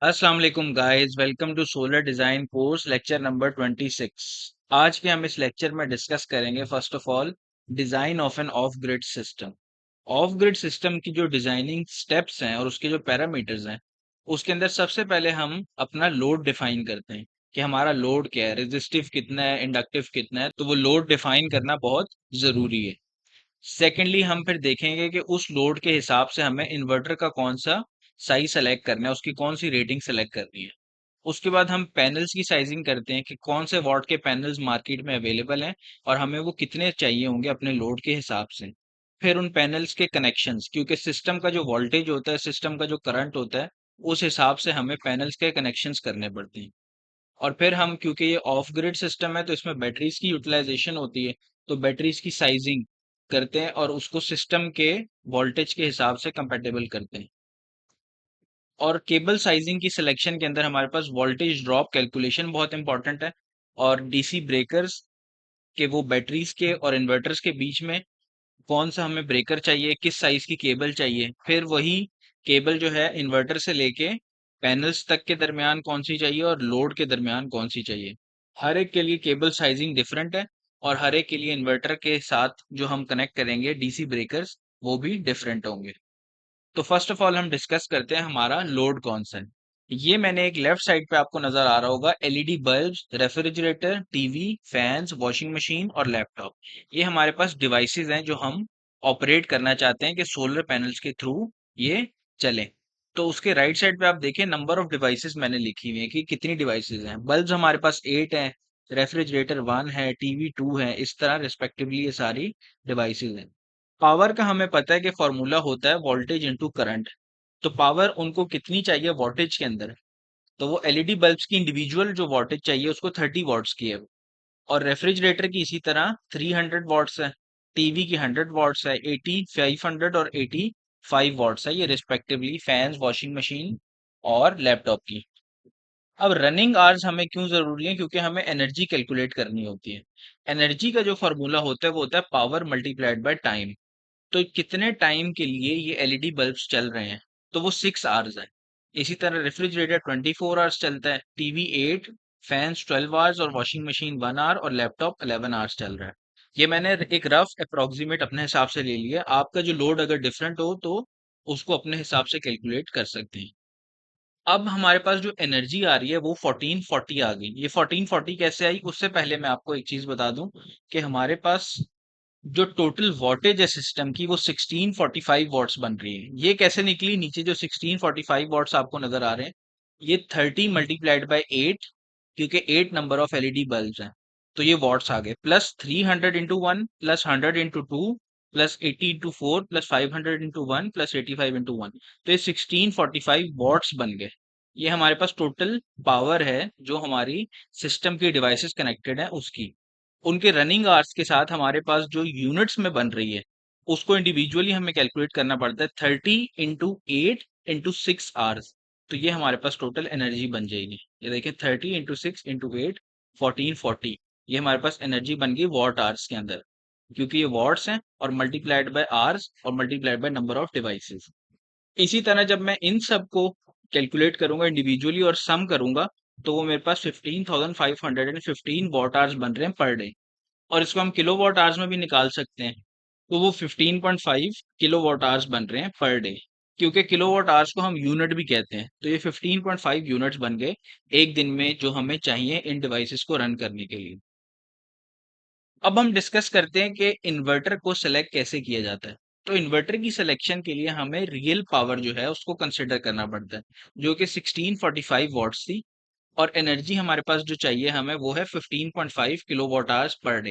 अस्सलाम वालेकुम guys, welcome to solar design course lecture number 26। आज के हम इस लेक्चर में डिस्कस करेंगे first of all design of an off grid system. Off grid system की जो डिजाइनिंग स्टेप्स हैं और उसके जो पैरामीटर्स हैं, उसके अंदर सबसे पहले हम अपना लोड डिफाइन करते हैं कि हमारा लोड क्या है, रेजिस्टिव कितना है, इंडक्टिव कितना है। तो वो लोड डिफाइन करना बहुत जरूरी है। सेकेंडली हम फिर देखेंगे कि उस लोड के हिसाब से हमें इन्वर्टर का कौन सा साइज सेलेक्ट करना है, उसकी कौन सी रेटिंग सेलेक्ट करनी है। उसके बाद हम पैनल्स की साइजिंग करते हैं कि कौन से वॉट के पैनल्स मार्केट में अवेलेबल हैं और हमें वो कितने चाहिए होंगे अपने लोड के हिसाब से। फिर उन पैनल्स के कनेक्शंस, क्योंकि सिस्टम का जो वोल्टेज होता है, सिस्टम का जो करंट होता है, उस हिसाब से हमें पैनल्स के कनेक्शंस करने पड़ते हैं। और फिर हम, क्योंकि ये ऑफ ग्रिड सिस्टम है, तो इसमें बैटरीज की यूटिलाइजेशन होती है, तो बैटरीज की साइजिंग करते हैं और उसको सिस्टम के वोल्टेज के हिसाब से कंपेटेबल करते हैं। और केबल साइजिंग की सिलेक्शन के अंदर हमारे पास वोल्टेज ड्रॉप कैलकुलेशन बहुत इंपॉर्टेंट है, और डीसी ब्रेकर्स के वो बैटरीज के और इन्वर्टर्स के बीच में कौन सा हमें ब्रेकर चाहिए, किस साइज की केबल चाहिए, फिर वही केबल जो है इन्वर्टर से लेके पैनल्स तक के दरमियान कौन सी चाहिए और लोड के दरमियान कौन सी चाहिए। हर एक के लिए केबल साइजिंग डिफरेंट है, और हर एक के लिए इन्वर्टर के साथ जो हम कनेक्ट करेंगे डीसी ब्रेकर्स, वो भी डिफरेंट होंगे। तो फर्स्ट ऑफ ऑल हम डिस्कस करते हैं हमारा लोड कौन सा है। ये मैंने एक लेफ्ट साइड पे आपको नजर आ रहा होगा, LED bulbs, refrigerator, TV, fans, washing machine और लैपटॉप। ये हमारे पास डिवाइसेस हैं जो हम ऑपरेट करना चाहते हैं कि सोलर पैनल्स के थ्रू ये चले। तो उसके राइट साइड पे आप देखिए, नंबर ऑफ डिवाइसेस मैंने लिखी हुई है कि कितनी डिवाइसेस हैं। बल्ब्स हमारे पास 8 हैं, रेफ्रिजरेटर 1 है, टीवी 2 है, इस तरह रिस्पेक्टिवली ये सारी डिवाइसेस हैं। पावर का हमें पता है कि फॉर्मूला होता है वोल्टेज इनटू करंट। तो पावर उनको कितनी चाहिए वोल्टेज के अंदर, तो वो एलईडी बल्ब्स की इंडिविजुअल जो वोल्टेज चाहिए उसको 30 वॉट्स की है। और रेफ्रिजरेटर की इसी तरह 300 वॉट्स है, टीवी की 100 वॉट्स है, 80, 500 और 85 वॉट्स है, ये रिस्पेक्टिवली फैंस, वॉशिंग मशीन और लैपटॉप की। अब रनिंग आवर्स हमें क्यों जरूरी है, क्योंकि हमें एनर्जी कैलकुलेट करनी होती है। एनर्जी का जो फॉर्मूला होता है वो होता है पावर मल्टीप्लाइड बाय टाइम। तो कितने टाइम के लिए ये एलईडी बल्ब्स चल रहे हैं, तो वो 6 आवर्स है। इसी तरह रेफ्रिजरेटर 24 आवर्स चलता है, टीवी 8, फैंस 12 आवर्स और वॉशिंग मशीन 1 आवर और लैपटॉप 11 आवर्स चल रहा है। ये मैंने एक रफ अप्रोक्सीमेट अपने हिसाब से ले लिया। आपका जो लोड अगर डिफरेंट हो तो उसको अपने हिसाब से कैलकुलेट कर सकते हैं। अब हमारे पास जो एनर्जी आ रही है वो 1440 आ गई। ये 1440 कैसे आई, उससे पहले मैं आपको एक चीज बता दूं कि हमारे पास जो टोटल वॉटेज है सिस्टम की वो 1645 वॉट्स बन रही है। ये कैसे निकली, नीचे जो 1645 वॉट्स आपको नजर आ रहे हैं, ये 30 मल्टीप्लाइड बाय 8, क्योंकि 8 नंबर ऑफ एलईडी बल्ब्स हैं, तो ये वॉट्स आ गए, plus 300 into one, plus 100 into two, plus 80 into four, plus 500 into one, plus 85 into one. तो ये 1645 वॉट्स बन गए। ये हमारे पास टोटल पावर है जो हमारी सिस्टम की डिवाइसेस कनेक्टेड है उसकी। उनके रनिंग आवर्स के साथ हमारे पास जो यूनिट्स में बन रही है उसको इंडिविजुअली हमें कैलकुलेट करना पड़ता है, 30 इंटू 8 इंटू 6 आवर्स। तो ये हमारे पास टोटल एनर्जी बन जाएगी। ये देखिए, 30 इंटू 6 इंटू 8, 1440। ये हमारे पास एनर्जी बन गई वॉट आवर्स के अंदर, क्योंकि ये वॉट्स हैं और मल्टीप्लाइड बाय आवर्स और multiplied by number of devices. इसी तरह जब मैं इन सब को कैलकुलेट करूंगा इंडिविजुअली और सम करूंगा, तो वो मेरे पास 15,515 वॉट आवर्स बन रहे हैं पर डे। और इसको हम किलो वॉट आवर्स में भी निकाल सकते हैं, तो वो 15.5 किलो वॉट आवर्स बन रहे हैं पर डे। क्योंकि किलो वॉट आवर्स को हम यूनिट भी कहते हैं, तो ये 15.5 यूनिट्स बन गए एक दिन में जो हमें चाहिए इन डिवाइसेस को रन करने के लिए। अब हम डिस्कस करते हैं कि इन्वर्टर को सिलेक्ट कैसे किया जाता है। तो इन्वर्टर की सिलेक्शन के लिए हमें रियल पावर जो है उसको कंसिडर करना पड़ता है, जो कि 1645 वॉट्स थी। और एनर्जी हमारे पास जो चाहिए हमें वो है 15.5 kilowatt hours per day.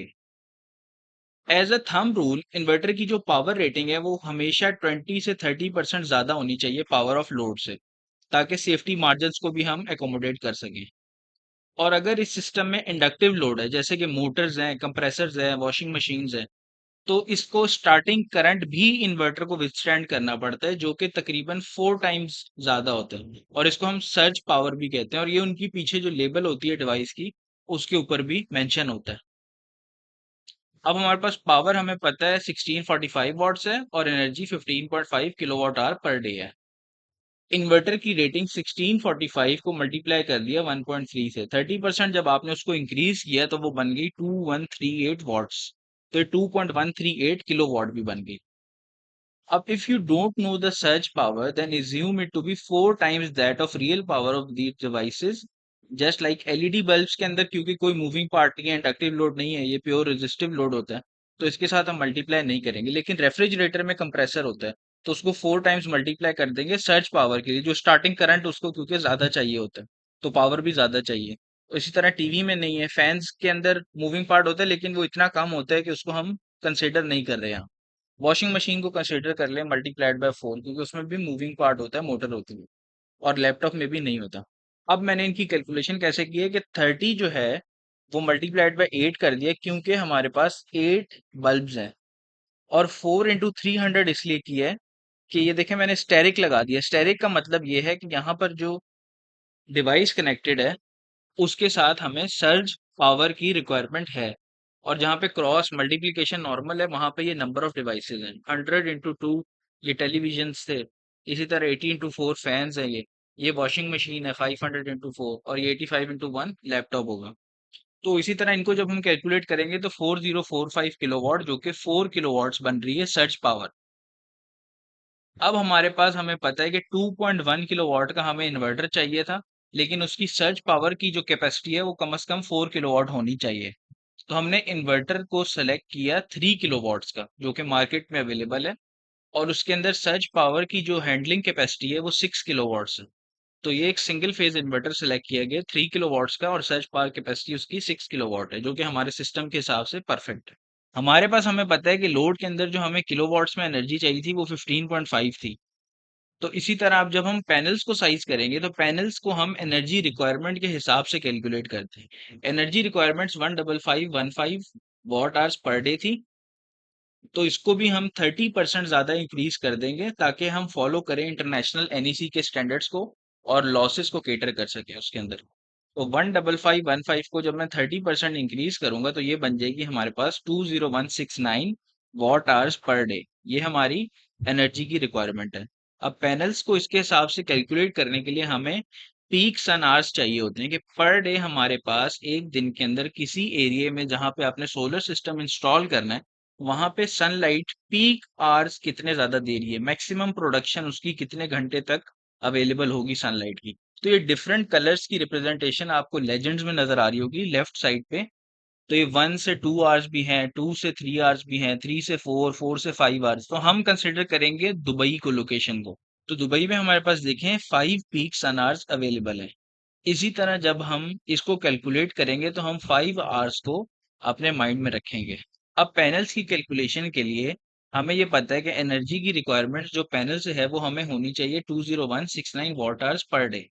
As a thumb rule, inverter की जो पावर रेटिंग है वो हमेशा 20 से 30% ज्यादा होनी चाहिए पावर ऑफ लोड से, ताकि सेफ्टी मार्जिन को भी हम एकोमोडेट कर सकें। और अगर इस सिस्टम में इंडक्टिव लोड है, जैसे कि मोटर्स हैं, कंप्रेसर्स हैं, वॉशिंग मशीन्स हैं, तो इसको स्टार्टिंग करंट भी इन्वर्टर को विथस्टैंड करना पड़ता है, जो कि तकरीबन 4 टाइम्स ज्यादा होता है। और इसको हम सर्ज पावर भी कहते हैं, और ये उनकी पीछे जो लेबल होती है डिवाइस की, उसके ऊपर भी मेंशन होता है। अब हमारे पास पावर हमें पता है 1645 वॉट्स है और energy 15.5 kilowatt hour per day है। इन्वर्टर की रेटिंग 1645 को मल्टीप्लाई कर दिया 1.3 से। 30% जब आपने उसको इंक्रीज किया तो वो बन गई 2138 वॉट्स। तो 2138 किलो वॉट भी बन गई। अब if you don't know the surge power then assume it to be 4 times that of real power of these devices, just like LED bulbs के अंदर क्योंकि कोई मूविंग पार्ट नहीं है, इंडक्टिव लोड नहीं है, ये प्योर रेजिस्टिव लोड होता है, तो इसके साथ हम मल्टीप्लाई नहीं करेंगे। लेकिन रेफ्रिजरेटर में कंप्रेसर होता है, तो उसको 4 टाइम्स मल्टीप्लाई कर देंगे सर्ज पावर के लिए, जो स्टार्टिंग करंट उसको क्योंकि ज्यादा चाहिए होता है, तो पावर भी ज्यादा चाहिए। तो इसी तरह टीवी में नहीं है, फैंस के अंदर मूविंग पार्ट होता है लेकिन वो इतना कम होता है कि उसको हम कंसिडर नहीं कर रहे हैं। वॉशिंग मशीन को कंसिडर कर ले मल्टीप्लाइड बाय 4, क्योंकि उसमें भी मूविंग पार्ट होता है, मोटर होती है, और लैपटॉप में भी नहीं होता। अब मैंने इनकी कैलकुलेशन कैसे की है कि 30 जो है वो मल्टीप्लाइड बाय 8 कर दिया, क्योंकि हमारे पास 8 बल्ब्स हैं। और 4 into 300 इसलिए किया है कि ये देखें मैंने स्टेरिक लगा दिया। स्टेरिक का मतलब ये है कि यहाँ पर जो डिवाइस कनेक्टेड है उसके साथ हमें सर्ज पावर की रिक्वायरमेंट है। और जहाँ पे क्रॉस मल्टीप्लिकेशन नॉर्मल है वहां पे ये नंबर ऑफ डिवाइसेस हैं। 100 into 2 ये टेलीविजन थे। इसी तरह 80 into 4 फैंस है। ये वॉशिंग मशीन है 500 into 4, और ये 85 into 1 लैपटॉप होगा। तो इसी तरह इनको जब हम कैलकुलेट करेंगे तो 4045 किलोवाट, जो कि 4 किलोवाट्स बन रही है सर्ज पावर। अब हमारे पास हमें पता है कि 2.1 किलोवाट का हमें इन्वर्टर चाहिए था, लेकिन उसकी सर्ज पावर की जो कैपेसिटी है वो कम से कम 4 किलोवाट होनी चाहिए। तो हमने इन्वर्टर को सेलेक्ट किया 3 किलोवाट्स का, जो कि मार्केट में अवेलेबल है, और उसके अंदर सर्ज पावर की जो हैंडलिंग कैपेसिटी है वो 6 किलोवाट्स है। तो ये एक सिंगल फेज इन्वर्टर सेलेक्ट किया गया 3 किलोवाट्स का, और सर्ज पावर कैपेसिटी उसकी 6 किलोवाट है, जो कि हमारे सिस्टम के हिसाब से परफेक्ट है। हमारे पास हमें पता है कि लोड के अंदर जो हमें किलोवाट्स में एनर्जी चाहिए थी वो 15.5 थी। तो इसी तरह अब जब हम पैनल्स को साइज करेंगे तो पैनल्स को हम एनर्जी रिक्वायरमेंट के हिसाब से कैलकुलेट करते हैं। Energy requirements 15515 what hours per day थी। तो इसको भी हम 30% ज्यादा इंक्रीज कर देंगे ताकि हम फॉलो करें इंटरनेशनल एनईसी के स्टैंडर्ड्स को, और लॉसेस को केटर कर सके उसके अंदर। तो 15515 को जब मैं 30% इंक्रीज करूंगा तो ये बन जाएगी हमारे पास 20169 वॉट आवर्स पर डे। ये हमारी एनर्जी की रिक्वायरमेंट है। अब पैनल्स को इसके हिसाब से कैलकुलेट करने के लिए हमें पीक सन आवर्स चाहिए होते हैं, कि पर डे हमारे पास एक दिन के अंदर किसी एरिया में जहां पे आपने सोलर सिस्टम इंस्टॉल करना है वहां पे सनलाइट पीक आवर्स कितने ज्यादा दे रही है, मैक्सिमम प्रोडक्शन उसकी कितने घंटे तक अवेलेबल होगी सनलाइट की। तो ये डिफरेंट कलर्स की रिप्रेजेंटेशन आपको लेजेंड्स में नजर आ रही होगी लेफ्ट साइड पे। तो ये 1 से 2 आवर्स भी हैं, 2 से 3 आवर्स भी हैं, 3 से 4, 4 से 5 आवर्स। तो हम कंसिडर करेंगे दुबई को, लोकेशन को। तो दुबई में हमारे पास देखें 5 पीक सन आवर्स अवेलेबल है। इसी तरह जब हम इसको कैलकुलेट करेंगे तो हम 5 आवर्स को अपने माइंड में रखेंगे। अब पैनल्स की कैलकुलेशन के लिए हमें ये पता है कि एनर्जी की रिक्वायरमेंट जो पैनल से है वो हमें होनी चाहिए 20169 वॉट आवर्स पर डे।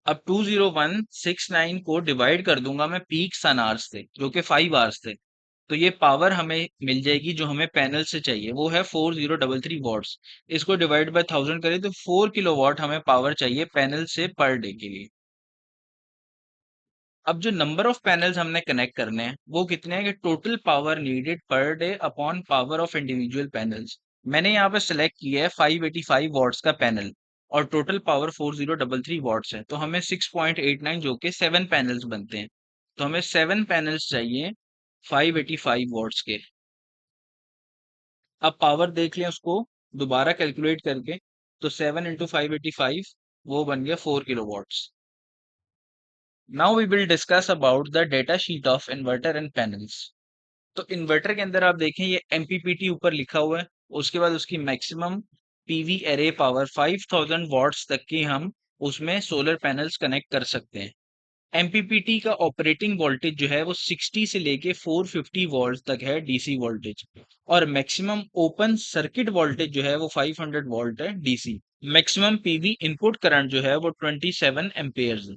अब 20169 को डिवाइड कर दूंगा मैं पीक सन आवर्स से, जो कि 5 आवर्स थे। तो ये पावर हमें मिल जाएगी जो हमें पैनल से चाहिए, वो है 4033 वॉट्स। इसको डिवाइड बाय 1000 करें तो 4 किलोवाट हमें पावर चाहिए पैनल से पर डे के लिए। अब जो नंबर ऑफ पैनल्स हमने कनेक्ट करने हैं वो कितने हैं, कि total power needed per day upon power of individual panels. मैंने यहाँ पे सेलेक्ट किया है 585 वॉट्स का पैनल, और टोटल पावर 4033 वॉट्स है, तो हमें 6.89 जो कि 7 पैनल्स बनते हैं। तो हमें 7 पैनल्स चाहिए 585 वॉट्स के। अब पावर देख लें उसको दोबारा कैलकुलेट करके, तो 7 into 585 वो बन गया 4 kilowatts. Now we will discuss about the data sheet of inverter and panels. तो इन्वर्टर के अंदर आप देखें ये एमपीपीटी ऊपर लिखा हुआ है। उसके बाद उसकी maximum PV array power 5000 watts तक की हम उसमें सोलर पैनल्स कनेक्ट कर सकते हैं। एमपीपीटी का ऑपरेटिंग वोल्टेज जो है वो 60 से लेके 450 वोल्ट तक है डीसी वोल्टेज, और मैक्सिमम ओपन सर्किट वोल्टेज जो है वो 500 वोल्ट है DC. Maximum PV input current जो है वो 27 एम्पेयर्स है।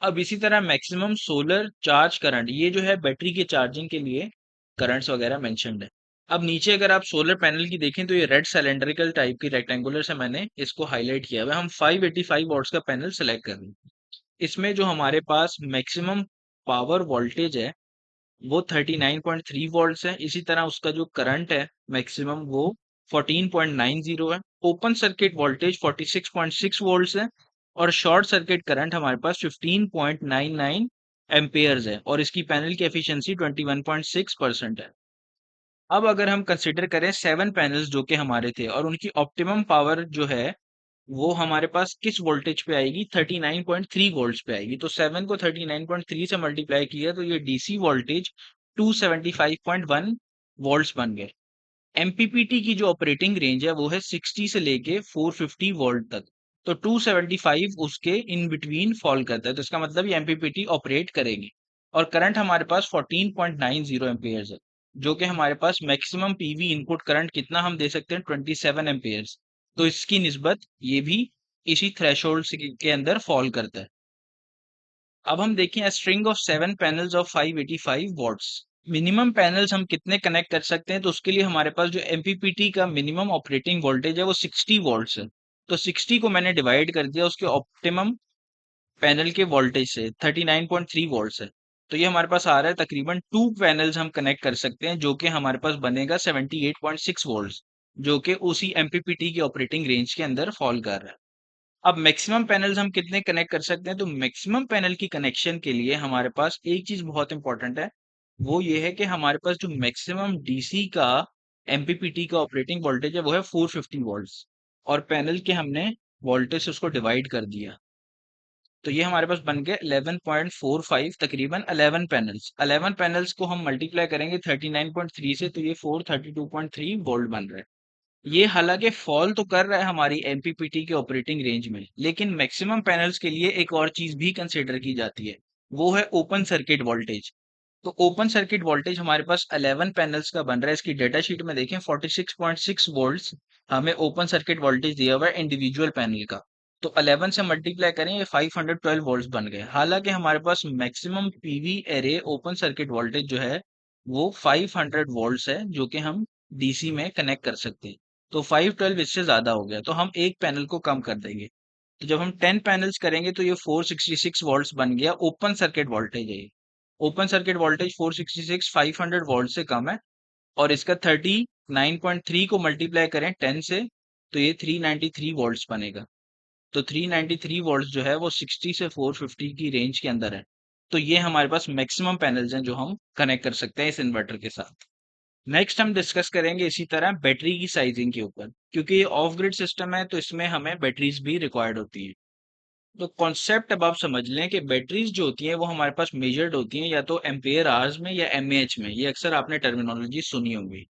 अब इसी तरह मैक्सिमम सोलर चार्ज करंट, ये जो है बैटरी के चार्जिंग के लिए करंट्स वगैरह मेंशन्ड है। अब नीचे अगर आप सोलर पैनल की देखें तो ये रेड सिलेंड्रिकल टाइप की रेक्टेंगुलर से मैंने इसको हाईलाइट किया हुआ है। हम 585 वॉट्स का पैनल सेलेक्ट कर रहे हैं। इसमें जो हमारे पास मैक्सिमम पावर वोल्टेज है वो 39.3 वोल्ट्स है। इसी तरह उसका जो करंट है मैक्सिमम वो 14.90 है। ओपन सर्किट वोल्टेज 46.6 वोल्ट्स है और शॉर्ट सर्किट करंट हमारे पास 15.99 एम्पेयर्स है और इसकी पैनल की एफिशिएंसी 21.6% है। अब अगर हम कंसिडर करें 7 पैनल्स जो कि हमारे थे और उनकी ऑप्टिमम पावर जो है वो हमारे पास किस वोल्टेज पे आएगी, 39.3 वोल्ट्स पे आएगी। तो 7 को 39.3 से मल्टीप्लाई किया तो ये डीसी वोल्टेज 275.1 वोल्ट्स बन गए। एमपीपीटी की जो ऑपरेटिंग रेंज है वो है 60 से लेके 450 वोल्ट तक। तो 275 उसके इन बिटवीन फॉल करता है, तो इसका मतलब ये एमपीपीटी ऑपरेट करेगी। और करंट हमारे पास 14.90 एम्पेयर्स है, जो कि हमारे पास मैक्सिमम पीवी इनपुट करंट कितना हम दे सकते हैं, 27 एम्पेयर्स। तो इसकी निस्बत ये भी इसी थ्रेशोल्ड के अंदर फॉल करता है। अब हम देखें string of 7 panels of 585 watts. Minimum panels हम कितने कनेक्ट कर सकते हैं, तो उसके लिए हमारे पास जो एमपीपीटी का मिनिमम ऑपरेटिंग वोल्टेज है वो 60 वोल्ट्स है। तो 60 को मैंने डिवाइड कर दिया उसके ऑप्टिमम पैनल के वोल्टेज से, 39.3 वोल्ट्स है। तो ये हमारे पास आ रहा है तकरीबन 2 पैनल्स हम कनेक्ट कर सकते हैं, जो कि हमारे पास बनेगा 78.6 वोल्ट्स, जो कि उसी एमपीपीटी की ऑपरेटिंग रेंज के अंदर फॉल कर रहा है। अब मैक्सिमम पैनल्स हम कितने कनेक्ट कर सकते हैं, तो मैक्सिमम पैनल की कनेक्शन के लिए हमारे पास एक चीज बहुत इंपॉर्टेंट है, वो ये है कि हमारे पास जो मैक्सिमम डीसी का एमपीपीटी का ऑपरेटिंग वोल्टेज है वो है 450 वोल्ट्स और पैनल के हमने वोल्टेज से उसको डिवाइड कर दिया। तो ये हमारे पास बन गया 11.45, तकरीबन 11 पैनल्स। 11 पैनल्स को हम मल्टीप्लाई करेंगे 39.3 से, तो ये 432.3 वोल्ट बन रहा है। ये हालांकि फॉल तो कर रहा है हमारी एमपीपीटी के ऑपरेटिंग रेंज में, लेकिन मैक्सिमम पैनल्स के लिए एक और चीज भी कंसिडर की जाती है, वो है ओपन सर्किट वोल्टेज। तो ओपन सर्किट वोल्टेज हमारे पास 11 पैनल्स का बन रहा है। इसकी डेटा शीट में देखें 46.6 वोल्ट्स हमें ओपन सर्किट वोल्टेज दिया हुआ है इंडिविजुअल पैनल का। तो 11 से मल्टीप्लाई करें ये 512 वोल्ट्स बन गए। हालांकि हमारे पास maximum PV array open circuit voltage जो है वो 500 वोल्ट्स है, जो कि हम डीसी में कनेक्ट कर सकते हैं। तो 512 इससे ज्यादा हो गया, तो हम एक पैनल को कम कर देंगे। तो जब हम 10 पैनल्स करेंगे तो ये 466 वोल्ट्स बन गया, ओपन सर्किट वोल्टेज है ये। ओपन सर्किट वोल्टेज 466 500 वोल्ट से कम है और इसका 39.3 को मल्टीप्लाई करें 10 से, तो ये 393 वोल्ट्स बनेगा। तो 393 वोल्ट्स जो है वो 60 से 450 की रेंज के अंदर है। तो ये हमारे पास मैक्सिमम पैनल्स हैं जो हम कनेक्ट कर सकते हैं इस इन्वर्टर के साथ। नेक्स्ट हम डिस्कस करेंगे इसी तरह बैटरी की साइजिंग के ऊपर, क्योंकि ये ऑफ ग्रिड सिस्टम है तो इसमें हमें बैटरीज भी रिक्वायर्ड होती है। तो कॉन्सेप्ट अब आप समझ लें कि बैटरीज जो होती हैं वो हमारे पास मेजर्ड होती हैं या तो एम्पेयर आवर्स में या एमएएच में। ये अक्सर आपने टर्मिनोलॉजी सुनी होगी।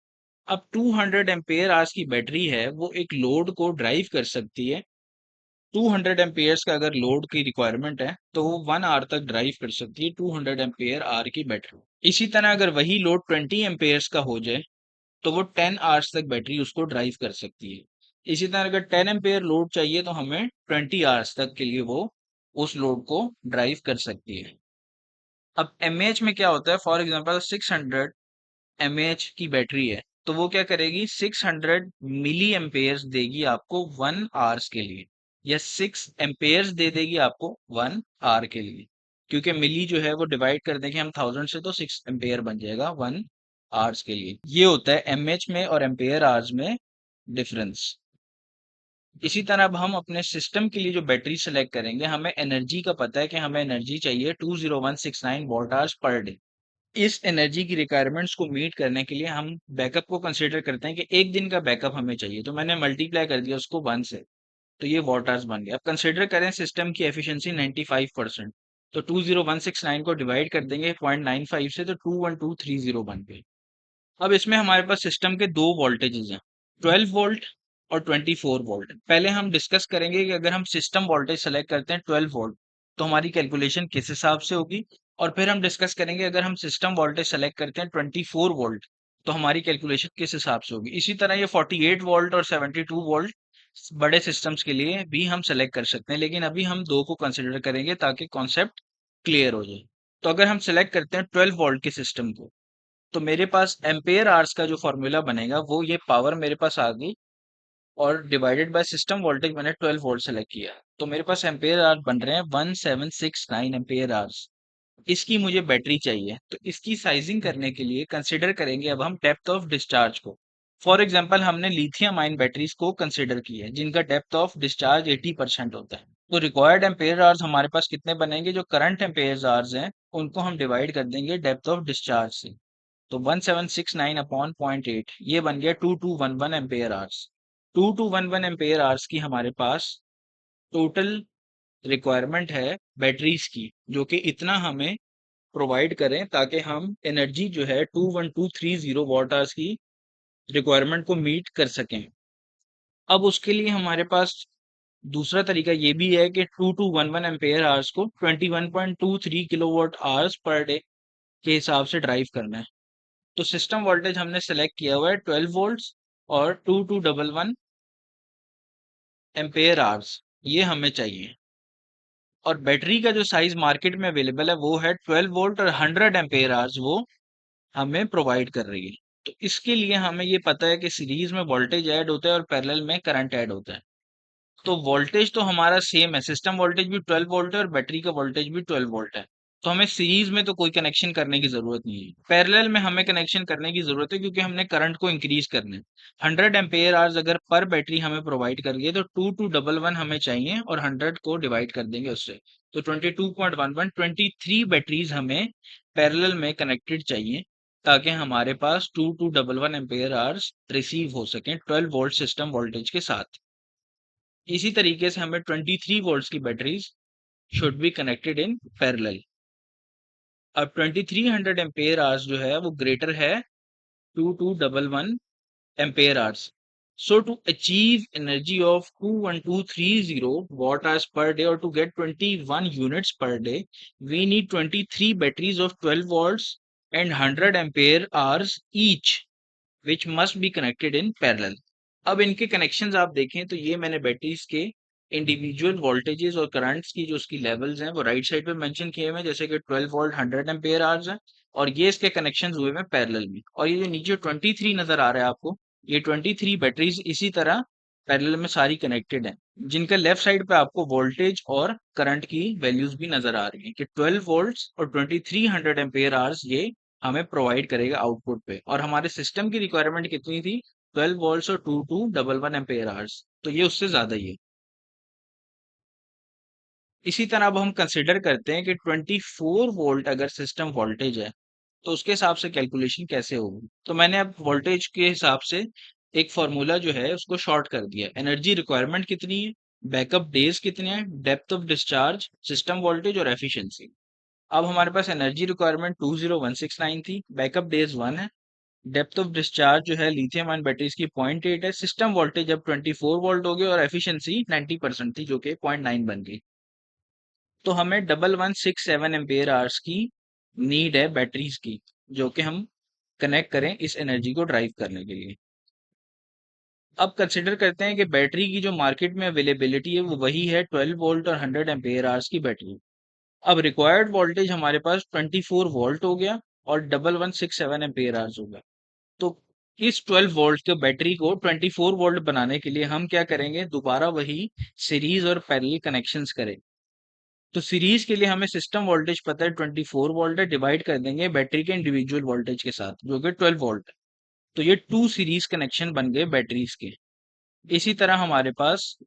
अब 200 एम्पेयर आवर्स की बैटरी है वो एक लोड को ड्राइव कर सकती है। 200 एम्पेयर्स का अगर लोड की रिक्वायरमेंट है तो वो 1 आवर तक ड्राइव कर सकती है 200 एम्पेयर आवर की बैटरी। इसी तरह अगर वही लोड 20 एम्पेयर्स का हो जाए तो वो 10 आवर्स तक बैटरी उसको ड्राइव कर सकती है। इसी तरह अगर 10 एम्पेयर लोड चाहिए तो हमें 20 आवर्स तक के लिए वो उस लोड को ड्राइव कर सकती है। अब एमएएच में क्या होता है, फॉर एग्जांपल 600 एमएएच की बैटरी है तो वो क्या करेगी, 600 मिली एम्पेयर्स देगी आपको 1 आवर्स के लिए, या 6 एम्पेयर्स दे देगी आपको 1 आवर के लिए। क्योंकि मिली जो है वो डिवाइड कर देंगे हम 1000 से, तो 6 एम्पेयर बन जाएगा 1 आवर्स के लिए। ये होता है एमएच में और एम्पेयर आवर्स में डिफरेंस। इसी तरह अब हम अपने सिस्टम के लिए जो बैटरी सेलेक्ट करेंगे, हमें एनर्जी का पता है कि हमें एनर्जी चाहिए 20169 वॉट आवर्स पर डे। इस एनर्जी की रिक्वायरमेंट्स को मीट करने के लिए हम बैकअप को कंसीडर करते हैं कि एक दिन का बैकअप हमें चाहिए, तो मैंने मल्टीप्लाई कर दिया उसको 1 से, तो ये वॉट आवर्स बन गया। अब कंसीडर करें सिस्टम की एफिशिएंसी 95%, तो 20169 को डिवाइड कर देंगे 0.95 से, तो 21230 बन गए। अब इसमें हमारे पास सिस्टम के दो वोल्टेजेस हैं, 12 वोल्ट और 24 वोल्ट। पहले हम डिस्कस करेंगे कि अगर हम सिस्टम वोल्टेज सेलेक्ट करते हैं 12 वोल्ट तो हमारी कैलकुलेशन किस हिसाब से होगी, और फिर हम डिस्कस करेंगे अगर हम सिस्टम वोल्टेज सेलेक्ट करते हैं 24 वोल्ट तो हमारी कैलकुलेशन किस हिसाब से होगी। इसी तरह ये 48 वोल्ट और 72 वोल्ट बड़े सिस्टम्स के लिए भी हम सेलेक्ट कर सकते हैं, लेकिन अभी हम दो को कंसिडर करेंगे ताकि कॉन्सेप्ट क्लियर हो जाए। तो अगर हम सेलेक्ट करते हैं 12 वोल्ट के सिस्टम को, तो मेरे पास एम्पेयर आवर्स का जो फॉर्मूला बनेगा वो ये पावर मेरे पास आ गई और डिवाइडेड बाय सिस्टम वोल्टेज मैंने 12 वोल्ट सेलेक्ट किया, तो मेरे पास एम्पेयर आवर बन रहे हैं 1769 एम्पेयर आवर्स। इसकी मुझे बैटरी चाहिए, तो इसकी साइजिंग करने के लिए कंसिडर करेंगे अब हम डेप्थ ऑफ डिस्चार्ज को। फॉर एग्जाम्पल हमने लिथियम आयन बैटरीज को कंसिडर किया है जिनका डेप्थ ऑफ डिस्चार्ज 80% होता है। तो रिक्वायर्ड एम्पेयर आवर्स हमारे पास कितने बनेंगे? जो करंट एम्पेयर आवर्स हैं उनको हम डिवाइड कर देंगे डेप्थ ऑफ डिस्चार्ज से। तो 1769 अपॉन 0.8 ये बन गया 2211 एम्पेयर आवर्स। 2211 एम्पेयर आवर्स की हमारे पास टोटल रिक्वायरमेंट है बैटरीज की, जो कि इतना हमें प्रोवाइड करें ताकि हम एनर्जी जो है 21230 वॉट आवर्स की रिक्वायरमेंट को मीट कर सकें। अब उसके लिए हमारे पास दूसरा तरीका ये भी है कि 2211 एम्पेयर आवर्स को 21.23 किलोवाट आवर्स पर डे के हिसाब से ड्राइव करना है। तो सिस्टम वोल्टेज हमने सेलेक्ट किया हुआ है 12 वोल्ट्स और 2211 एम्पेयर आवर्स, ये हमें चाहिए। और बैटरी का जो साइज मार्केट में अवेलेबल है वो है 12 वोल्ट और 100 एम्पेयर आवर्स, वो हमें प्रोवाइड कर रही है। तो इसके लिए हमें ये पता है कि सीरीज में वोल्टेज ऐड होता है और पैरेलल में करंट ऐड होता है। तो वोल्टेज तो हमारा सेम है, सिस्टम वोल्टेज भी 12 वोल्ट है और बैटरी का वोल्टेज भी 12 वोल्ट है। तो हमें सीरीज में तो कोई कनेक्शन करने की जरूरत नहीं है, पैरेलल में हमें कनेक्शन करने की जरूरत है क्योंकि हमने करंट को इंक्रीज करना है। 100 एम्पेयर आवर्स अगर पर बैटरी हमें प्रोवाइड कर रही है तो 2211 हमें चाहिए और 100 को डिवाइड कर देंगे उससे। तो 22.11 23 बैटरीज हमें पैरेलल में कनेक्टेड चाहिए ताकि हमारे पास 2211 एम्पेयर आवर्स रिसीव हो सके 12 वोल्ट सिस्टम वोल्टेज के साथ। इसी तरीके से हमें 23 वोल्ट्स की batteries should be connected in parallel. अब 2300 एम्पेयर आवर्स जो है वो ग्रेटर है 2211 ampere hours. So to achieve energy of 21230 watt hours per day or to get 21 units per day, we need 23 batteries of 12 volts and 100 ampere hours each, which must be connected in parallel. अब इनके connections आप देखें तो ये मैंने batteries के individual voltages और currents की जो उसकी लेवल्स हैं वो राइट साइड पे मेंशन किए हुए हैं, जैसे कि 12 वोल्ट 100 एम्पेयर आवर्स है और ये इसके कनेक्शंस हुए हैं पैरेलल में। और ये जो नीचे 23 नजर आ रहा है आपको, ये 23 बैटरीज इसी तरह पैरेलल में सारी कनेक्टेड हैं, जिनका लेफ्ट साइड पे आपको वोल्टेज और करंट की वैल्यूज भी नजर आ रही हैं कि 12 वोल्ट्स और 2300 एम्पेयर आवर्स ये हमें प्रोवाइड करेगा आउटपुट पे। और हमारे सिस्टम की रिक्वायरमेंट कितनी थी? 12 वोल्ट्स और 2211 एम्पेयर आवर्स, तो ये उससे ज्यादा ही है। इसी तरह अब हम कंसिडर करते हैं कि 24 वोल्ट अगर सिस्टम वोल्टेज है तो उसके हिसाब से कैलकुलेशन कैसे होगी। तो मैंने अब वोल्टेज के हिसाब से एक फॉर्मूला जो है उसको शॉर्ट कर दिया। एनर्जी रिक्वायरमेंट कितनी है, बैकअप डेज कितने हैं, depth of discharge, system voltage और एफिशिएंसी। अब हमारे पास एनर्जी रिक्वायरमेंट 20169 थी, बैकअप डेज 1 है, डेप्थ ऑफ डिस्चार्ज जो है लिथियम आयन बैटरीज की 0.8 है, सिस्टम वोल्टेज अब 24 वोल्ट हो गया और एफिशिएंसी 90% थी जो कि 0.9 बन गई। तो हमें 1167 एम्पेयर आवर्स की नीड है बैटरीज की, जो कि हम कनेक्ट करें इस एनर्जी को ड्राइव करने के लिए। अब कंसिडर करते हैं कि बैटरी की जो मार्केट में अवेलेबिलिटी है वो वही है 12 वोल्ट और 100 एम्पेयर आवर्स की बैटरी। अब रिक्वायर्ड वोल्टेज हमारे पास 24 वोल्ट हो गया और 1167 एम्पेयर आवर्स हो गया। तो इस 12 वोल्ट के बैटरी को 24 वोल्ट बनाने के लिए हम क्या करेंगे? दोबारा वही सीरीज और पैरेलल कनेक्शंस करें। तो सीरीज के लिए हमें सिस्टम वोल्टेज पता है 24 वोल्ट है, डिवाइड कर देंगे बैटरी के इंडिविजुअल वोल्टेज के साथ जो कि 12 वोल्ट है। तो ये टू सीरीज कनेक्शन बन गए बैटरीज के। इसी तरह हमारे पास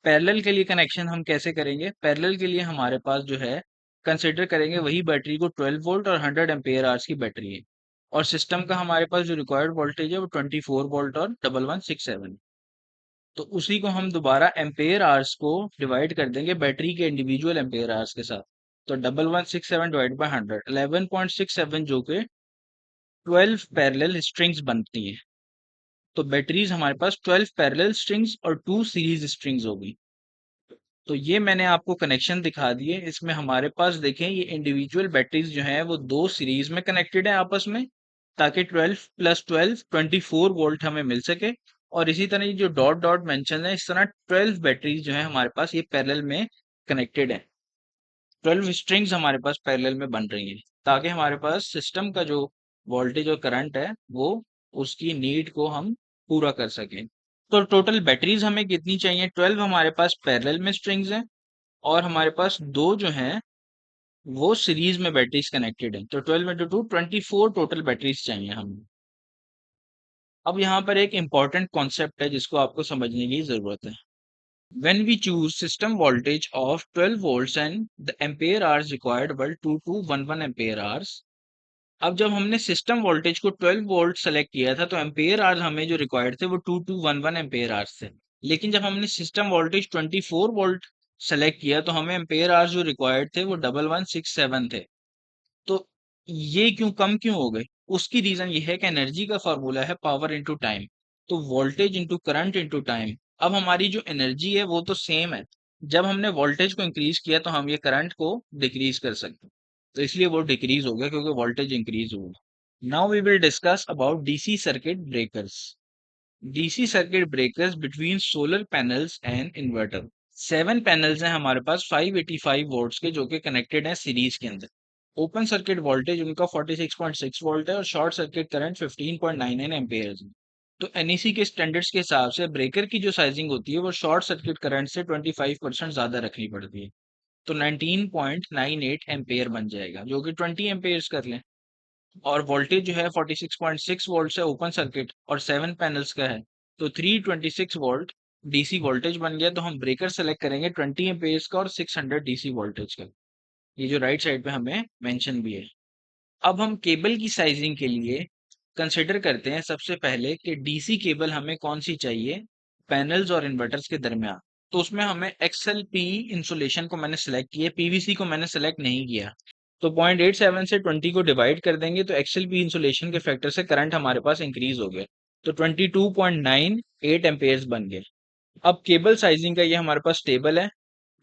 पैरेलल के लिए कनेक्शन हम कैसे करेंगे? पैरेलल के लिए हमारे पास जो है कंसिडर करेंगे वही बैटरी को 12 वोल्ट और 100 एम्पेयर आवर्स की बैटरी है और सिस्टम का हमारे पास जो रिक्वायर्ड वोल्टेज है वो 24 वोल्ट और 1167। तो उसी को हम दोबारा एम्पेयर आवर्स को डिवाइड कर देंगे बैटरी के इंडिविजुअल एम्पेयर आवर्स के साथ। तो 1167 डिवाइड बाय 100 11.67 जो कि 12 पैरेलल स्ट्रिंग्स बनती हैं। तो बैटरीज हमारे पास 12 पैरेलल स्ट्रिंग्स और 2 सीरीज स्ट्रिंग्स होगी। तो ये मैंने आपको कनेक्शन दिखा दिए। इसमें हमारे पास देखें ये इंडिविजुअल बैटरीज जो हैं वो दो सीरीज में कनेक्टेड है आपस में, ताकि 12 प्लस 12 24 वोल्ट हमें मिल सके। और इसी तरह ये जो डॉट डॉट मेंशन है इस तरह 12 बैटरीज जो है हमारे पास ये पैरेलल में कनेक्टेड है। 12 स्ट्रिंग्स हमारे पास पैरेलल में बन रही हैं ताकि हमारे पास सिस्टम का जो वोल्टेज और करंट है वो उसकी नीड को हम पूरा कर सकें। तो टोटल बैटरीज हमें कितनी चाहिए? 12 हमारे पास पैरेलल में स्ट्रिंग्स हैं और हमारे पास दो जो हैं वो सीरीज में बैटरीज कनेक्टेड हैं। तो 12 इंटू 2 24 टोटल बैटरीज चाहिए हमें। अब यहाँ पर एक इम्पॉर्टेंट कॉन्सेप्ट है जिसको आपको समझने की जरूरत है। When we choose system voltage of 12 volts and the ampere hours required were 2211 ampere hours। अब जब हमने सिस्टम वोल्टेज को 12 वोल्ट सेलेक्ट किया था तो एम्पेयर आवर्स हमें जो रिक्वायर्ड थे वो 2211 एम्पेयर आवर्स थे। लेकिन जब हमने सिस्टम वोल्टेज 24 वोल्ट सेलेक्ट किया तो हमें एम्पेयर आवर्स जो रिक्वायर्ड थे वो 1167 थे। तो ये कम क्यों हो गए? उसकी रीजन ये है कि एनर्जी का फॉर्मूला है पावर इनटू टाइम। तो voltage into current into time. अब हमारी जो एनर्जी है वो तो सेम है। जब हमने वोल्टेज को इंक्रीज किया तो हम ये करंट को डिक्रीज कर सकते हैं। तो इसलिए वो डिक्रीज हो गया क्योंकि वोल्टेज इंक्रीज हुआ। Now we will discuss about DC circuit breakers. DC circuit breakers between solar panels and inverter. 7 panels हैं हमारे पास 585 वोल्ट्स के जो कि कनेक्टेड हैं सीरीज के अंदर। ओपन सर्किट वोल्टेज उनका 46.6 वोल्ट है और शॉर्ट सर्किट करंट 15.99 एम्पेयर है। तो एनईसी के स्टैंडर्ड्स के हिसाब से ब्रेकर की जो साइजिंग होती है वो शॉर्ट सर्किट करंट से 25% ज्यादा रखनी पड़ती है। तो 19.98 एम्पेयर बन जाएगा जो कि 20 एम्पेयर्स कर लें। और वोल्टेज जो है 46.6 वोल्ट से ओपन सर्किट और 7 पैनल्स का है। तो 326 वोल्ट डीसी वोल्टेज बन गया। तो हम ब्रेकर सेलेक्ट करेंगे 20 एम्पेयर्स का और 600 डीसी वोल्टेज का। ये जो राइट साइड पे हमें मेंशन भी है। अब हम केबल की साइजिंग के लिए कंसिडर करते हैं सबसे पहले कि डीसी केबल हमें कौन सी चाहिए पैनल्स और इन्वर्टर्स के दरमियान। तो उसमें हमें एक्सएल पी इंसुलेशन को मैंने सेलेक्ट किया, पीवीसी को मैंने सेलेक्ट नहीं किया। तो 0.87 से 20 को डिवाइड कर देंगे तो एक्सएल पी इंसुलेशन के फैक्टर से करंट हमारे पास इंक्रीज हो गया। तो 22.98 एम्पेयर्स बन गए। अब केबल साइजिंग का ये हमारे पास टेबल है।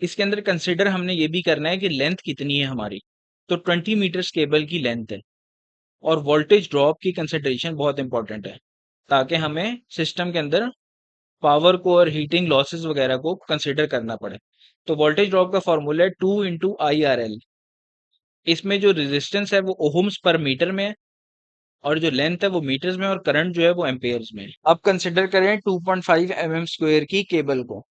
इसके अंदर कंसिडर हमने ये भी करना है कि लेंथ कितनी है हमारी। तो 20 मीटर्स केबल की लेंथ है। और वोल्टेज ड्रॉप की कंसिडरेशन बहुत इंपॉर्टेंट है ताकि हमें सिस्टम के अंदर पावर को और हीटिंग लॉसेस वगैरह को कंसिडर करना पड़े। तो वोल्टेज ड्रॉप का फॉर्मूला है 2 × IRL। इसमें जो रेजिस्टेंस है वो ओहम्स पर मीटर में है और जो लेंथ है वो मीटर्स में और करंट जो है वो एम्पेयर्स में है। अब कंसिडर करें 2.5 mm स्क्वायर की केबल को।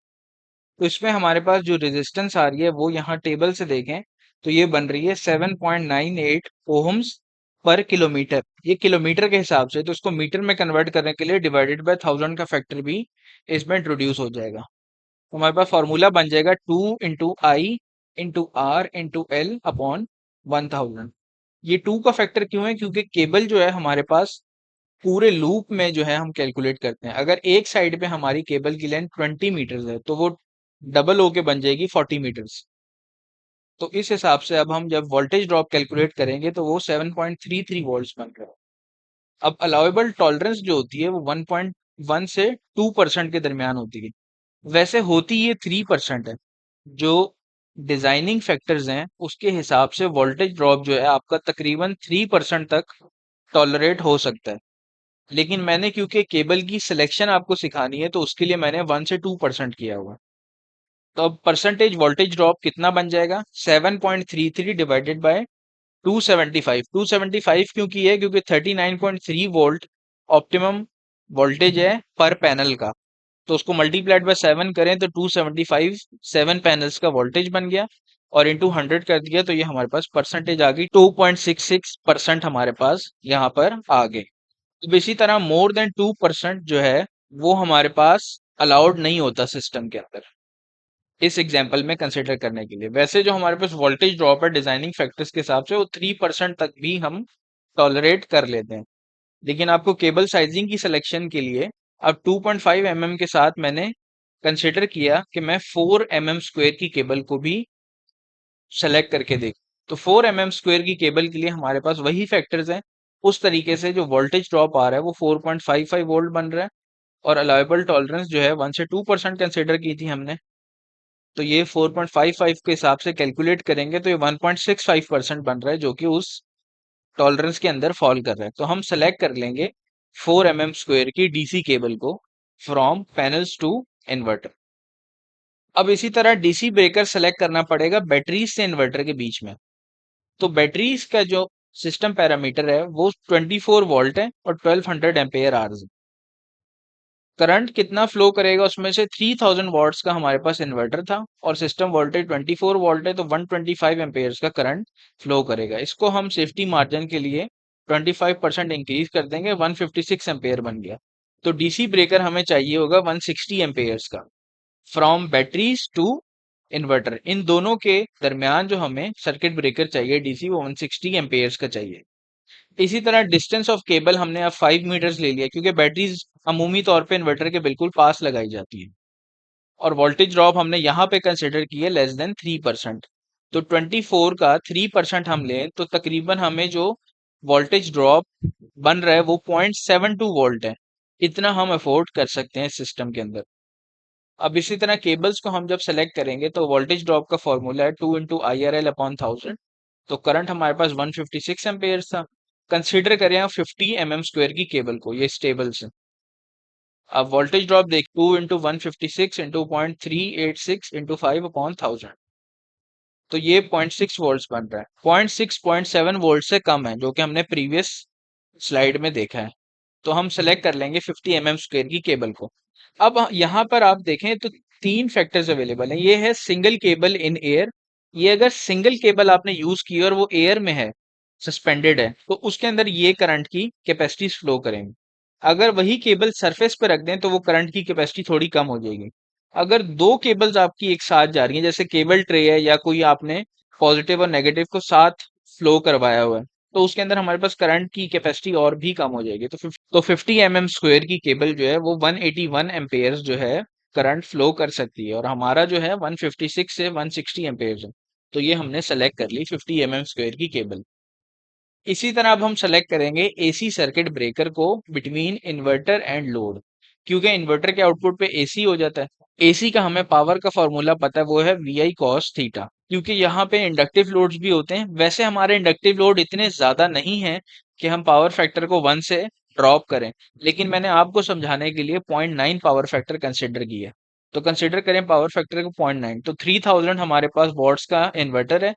तो इसमें हमारे पास जो रेजिस्टेंस आ रही है वो यहाँ टेबल से देखें तो ये बन रही है 7.98 ओहम्स पर किलोमीटर। ये किलोमीटर के हिसाब से, तो इसको मीटर में कन्वर्ट करने के लिए डिवाइडेड बाय 1000 का फैक्टर भी इसमें इंट्रोड्यूस हो जाएगा। तो हमारे पास फॉर्मूला बन जाएगा 2 × I × L/1000। ये 2 का फैक्टर क्यों है? क्योंकि केबल जो है हमारे पास पूरे लूप में जो है हम कैलकुलेट करते हैं। अगर एक साइड पे हमारी केबल की लेंथ 20 मीटर्स है तो वो डबल होके बन जाएगी 40 मीटर्स। तो इस हिसाब से अब हम जब वोल्टेज ड्रॉप कैलकुलेट करेंगे तो वो 7.33 वोल्ट्स बन रहा है। अब अलाउेबल टॉलरेंस जो होती है वो 1.1 से 2% के दरमियान होती है। वैसे होती ये 3% है। जो डिजाइनिंग फैक्टर्स हैं उसके हिसाब से वोल्टेज ड्रॉप जो है आपका तकरीबन 3% तक टॉलरेट हो सकता है। लेकिन मैंने क्योंकि केबल की सिलेक्शन आपको सिखानी है तो उसके लिए मैंने 1 से 2% किया हुआ। तो अब परसेंटेज वोल्टेज ड्रॉप कितना बन जाएगा? 7.33 डिवाइडेड बाय 275। 275 क्यों की है? क्योंकि 39.3 वोल्ट ऑप्टिमम वोल्टेज है पर पैनल का। तो उसको मल्टीप्लाइड बाय 7 करें तो 275 7 पैनल्स का वोल्टेज बन गया और इंटू 100 कर दिया तो ये हमारे पास परसेंटेज आ गई 2.66% हमारे पास यहाँ पर आ गए। अब इसी तरह मोर देन 2% जो है वो हमारे पास अलाउड नहीं होता सिस्टम के अंदर इस एग्जाम्पल में कंसिडर करने के लिए। वैसे जो हमारे पास वोल्टेज ड्रॉप है डिजाइनिंग फैक्टर्स के हिसाब से वो 3% तक भी हम टॉलरेट कर लेते हैं। लेकिन आपको केबल साइजिंग की सिलेक्शन के लिए अब 2.5 mm के साथ मैंने कंसिडर किया कि मैं 4 mm स्क्वायर की केबल को भी सेलेक्ट करके देख। तो 4 mm स्क्वायर की केबल के लिए हमारे पास वही फैक्टर्स हैं। उस तरीके से जो वोल्टेज ड्रॉप आ रहा है वो 4.55 वोल्ट बन रहा है और अलाउेबल टॉलरेंस जो है 1 से 2% कंसिडर की थी हमने। तो ये 4.55 के हिसाब से कैलकुलेट करेंगे तो ये 1.65% बन रहा है जो कि उस टॉलरेंस के अंदर फॉल कर रहा है। तो हम सेलेक्ट कर लेंगे 4 mm स्क्वायर की डीसी केबल को फ्रॉम पैनल्स टू इन्वर्टर। अब इसी तरह डीसी ब्रेकर सेलेक्ट करना पड़ेगा बैटरीज से इन्वर्टर के बीच में। तो बैटरीज का जो सिस्टम पैरामीटर है वो 24 वोल्ट है और 1200 एम्पेयर आवर्स है। करंट कितना फ्लो करेगा उसमें से 3000 वॉट्स का हमारे पास इन्वर्टर था और सिस्टम वोल्टेज 24 वोल्ट है तो 125 एम्पेयर्स का करंट फ्लो करेगा। इसको हम सेफ्टी मार्जिन के लिए 25% इंक्रीज कर देंगे, 156 एम्पेयर बन गया। तो डीसी ब्रेकर हमें चाहिए होगा 160 एम्पेयर्स का फ्रॉम बैटरीज टू इन्वर्टर। इन दोनों के दरमियान जो हमें सर्किट ब्रेकर चाहिए डीसी वो 160 एम्पेयर्स का चाहिए। इसी तरह डिस्टेंस ऑफ केबल हमने अब 5 मीटर्स ले लिया क्योंकि बैटरीज अमूमी तौर पे इन्वर्टर के बिल्कुल पास लगाई जाती है। और वोल्टेज ड्रॉप हमने यहाँ पे कंसिडर की है लेस देन 3%। तो 24 का 3% हम लें तो तकरीबन हमें जो वोल्टेज ड्रॉप बन रहा है वो 0.72 वोल्ट है। इतना हम अफोर्ड कर सकते हैं सिस्टम के अंदर। अब इसी तरह केबल्स को हम जब सेलेक्ट करेंगे तो वोल्टेज ड्रॉप का फॉर्मूला है 2 into I R L upon 1000। तो करंट हमारे पास 156 एम्पेयर था। कंसीडर करें हम 50 mm स्क्वायर की केबल को, ये स्टेबल से। अब वोल्टेज ड्रॉप देख 2 इंटू 156 इंटू 0.386 इंटू 5/1000। तो ये 0.6 वोल्ट बन रहा है। 0.6 वोल्ट से कम है जो कि हमने प्रीवियस स्लाइड में देखा है। तो हम सेलेक्ट कर लेंगे 50 mm स्क्वायर की केबल को। अब यहाँ पर आप देखें तो तीन फैक्टर्स अवेलेबल हैं। ये है सिंगल केबल इन एयर। ये अगर सिंगल केबल आपने यूज की और वो एयर में है, सस्पेंडेड है, तो उसके अंदर ये करंट की कैपेसिटी फ्लो करेंगे। अगर वही केबल सरफेस पे रख दें तो वो करंट की कैपेसिटी थोड़ी कम हो जाएगी। अगर दो केबल्स आपकी एक साथ जा रही हैं, जैसे केबल ट्रे है या कोई आपने पॉजिटिव और नेगेटिव को साथ फ्लो करवाया हुआ है, तो उसके अंदर हमारे पास करंट की कैपेसिटी और भी कम हो जाएगी। तो 50 mm स्क्वायर की केबल जो है वो 181 एम्पेयर्स जो है करंट फ्लो कर सकती है, और हमारा जो है 156 से 160 एम्पेयर्स है। तो ये हमने सेलेक्ट कर ली 50 mm स्क्वायर की केबल। इसी तरह अब हम सेलेक्ट करेंगे एसी सर्किट ब्रेकर को बिटवीन इन्वर्टर एंड लोड, क्योंकि इन्वर्टर के आउटपुट पे एसी हो जाता है। एसी का हमें पावर का फॉर्मूला पता है, वो है वी आई कॉस थीटा। क्योंकि यहाँ पे इंडक्टिव लोड्स भी होते हैं। वैसे हमारे इंडक्टिव लोड इतने ज्यादा नहीं है कि हम पावर फैक्टर को 1 से ड्रॉप करें, लेकिन मैंने आपको समझाने के लिए 0.9 पावर फैक्टर कंसिडर किया। तो कंसिडर करें पावर फैक्टर को 0.9, तो 3000 हमारे पास वॉट्स का इन्वर्टर है।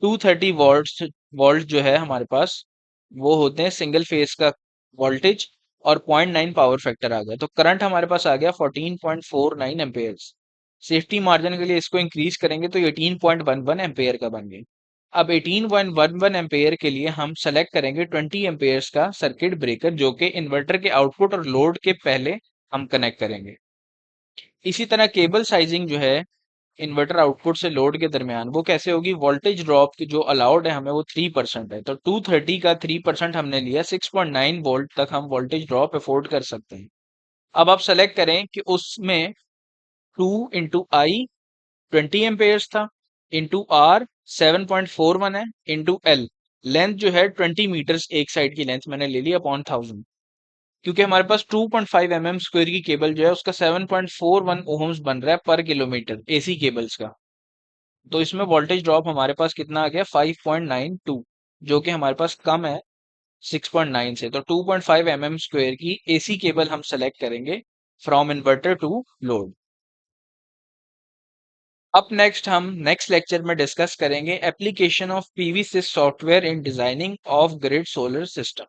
230 वोल्ट वोल्ट जो है हमारे पास वो होते हैं सिंगल फेज का वोल्टेज, और 0.9 पावर फैक्टर आ गया। तो करंट हमारे पास आ गया 14.49 एम्पेयर्स। सेफ्टी मार्जिन के लिए इसको इंक्रीज करेंगे तो 18.11 एम्पेयर का बन गया। अब 18.11 एम्पेयर के लिए हम सेलेक्ट करेंगे 20 एम्पेयर्स का सर्किट ब्रेकर, जो कि इन्वर्टर के आउटपुट और लोड के पहले हम कनेक्ट करेंगे। इसी तरह केबल साइजिंग जो है इन्वर्टर आउटपुट से लोड के दरमियान वो कैसे होगी, वोल्टेज ड्रॉप की जो अलाउड है हमें वो 3% है। तो 230 का 3% हमने लिया, 6.9 वोल्ट तक हम वोल्टेज ड्रॉप अफोर्ड कर सकते हैं। अब आप सेलेक्ट करें कि उसमें 2 इंटू आई 20 एम्पेयर्स था, इंटू आर 7.41 है, इंटू एल लेंथ जो है 20 मीटर्स एक साइड की लेंथ मैंने ले ली अपॉन 1000। क्योंकि हमारे पास 2.5 mm स्क्वायर की केबल जो है उसका 7.41 ओहम्स बन रहा है पर किलोमीटर एसी केबल्स का। तो इसमें वोल्टेज ड्रॉप हमारे पास कितना आ गया 5.92, जो कि हमारे पास कम है 6.9 से। तो 2.5 mm स्क्वायर की एसी केबल हम सेलेक्ट करेंगे फ्रॉम इन्वर्टर टू लोड। अब नेक्स्ट हम नेक्स्ट लेक्चर में डिस्कस करेंगे application of PVsyst software in designing of grid solar system.